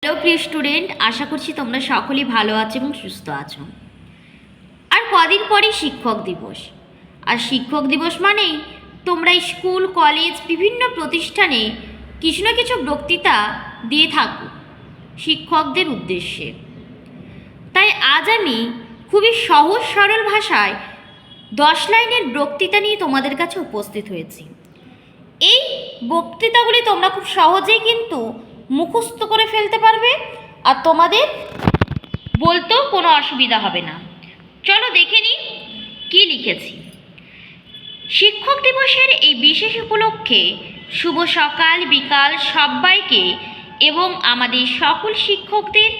Hello প্রিয় student, আশা করছি তোমরা সকলেই ভালো আছো এবং সুস্থ আছো। আর কদিন পরেই শিক্ষক দিবস। আর শিক্ষক দিবস মানেই তোমরা স্কুল, কলেজ, বিভিন্ন প্রতিষ্ঠানে কিছু না কিছু বক্তৃতা দিয়ে থাকো শিক্ষকদের উদ্দেশ্যে। তাই আজ আমি খুবই সহজ সরল ভাষায় 10 লাইনের বক্তৃতা নিয়ে তোমাদের কাছে উপস্থিত হয়েছি। এই বক্তৃতাগুলি তোমরা খুব সহজেই কিন্তু মুখস্থ করে ফেলতে পারবে, আর তোমাদের বলতেও কোনো অসুবিধা হবে না। চলো দেখে নিই কী লিখেছি। শিক্ষক দিবসের এই বিশেষ উপলক্ষে শুভ সকাল বিকাল সবাইকে এবং আমাদের সকল শিক্ষকদের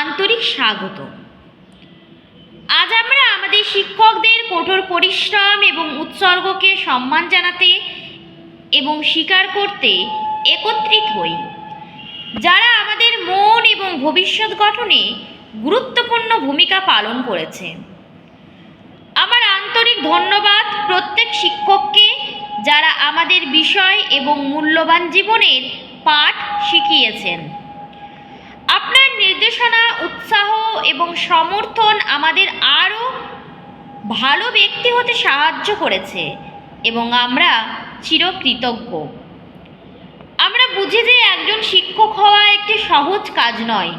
আন্তরিক স্বাগত। আজ আমরা আমাদের শিক্ষকদের কঠোর পরিশ্রম এবং উৎসর্গকে সম্মান জানাতে এবং স্বীকার করতে একত্রিত হই, যারা আমাদের মন এবং ভবিষ্যৎ গঠনে গুরুত্বপূর্ণ ভূমিকা পালন করেছে। আমার আন্তরিক ধন্যবাদ প্রত্যেক শিক্ষককে, যারা আমাদের বিষয় এবং মূল্যবান জীবনের পাঠ শিখিয়েছেন। আপনার নির্দেশনা, উৎসাহ এবং সমর্থন আমাদের আরও ভালো ব্যক্তি হতে সাহায্য করেছে এবং আমরা চিরকৃতজ্ঞ। আমরা বুঝি যে একজন শিক্ষক হওয়া একটি সহজ কাজ নয়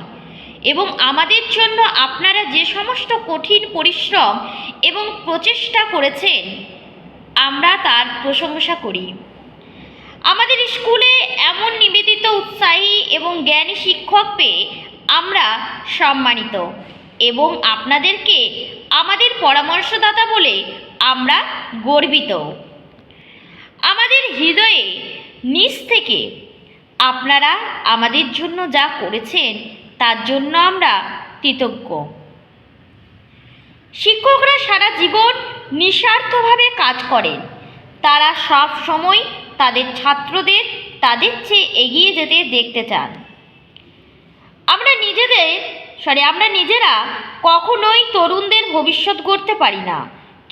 এবং আমাদের জন্য আপনারা যে সমস্ত কঠিন পরিশ্রম এবং প্রচেষ্টা করেছেন আমরা তার প্রশংসা করি। আমাদের স্কুলে এমন নিবেদিত, উৎসাহী এবং জ্ঞানী শিক্ষক পেয়ে আমরা সম্মানিত এবং আপনাদেরকে আমাদের পরামর্শদাতা বলে আমরা গর্বিত। আমাদের হৃদয়ে নিজ থেকে আপনারা আমাদের জন্য যা করেছেন তার জন্য আমরা কৃতজ্ঞ। শিক্ষকরা সারা জীবন নিঃস্বার্থভাবে কাজ করেন। তারা সব সময় তাদের ছাত্রদের তাদের চেয়ে এগিয়ে যেতে দেখতে চান। আমরা নিজেরা কখনোই তরুণদের ভবিষ্যৎ গড়তে পারি না,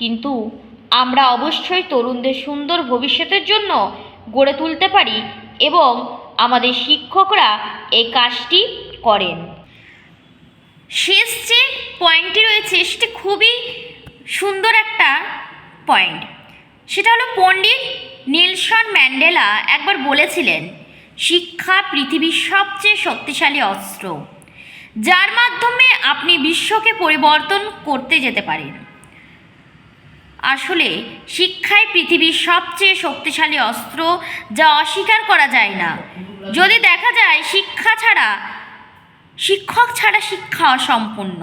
কিন্তু আমরা অবশ্যই তরুণদের সুন্দর ভবিষ্যতের জন্য গড়ে তুলতে পারি এবং আমাদের শিক্ষকরা এই কাজটি করেন। শেষ যে পয়েন্টটি রয়েছে সেটি খুবই সুন্দর একটা পয়েন্ট। সেটা হলো, পণ্ডিত নেলসন ম্যান্ডেলা একবার বলেছিলেন, শিক্ষা পৃথিবীর সবচেয়ে শক্তিশালী অস্ত্র, যার মাধ্যমে আপনি বিশ্বকে পরিবর্তন করতে যেতে পারেন। আসলে শিক্ষাই পৃথিবীর সবচেয়ে শক্তিশালী অস্ত্র, যা অস্বীকার করা যায় না। যদি দেখা যায় শিক্ষক ছাড়া শিক্ষা অসম্পূর্ণ।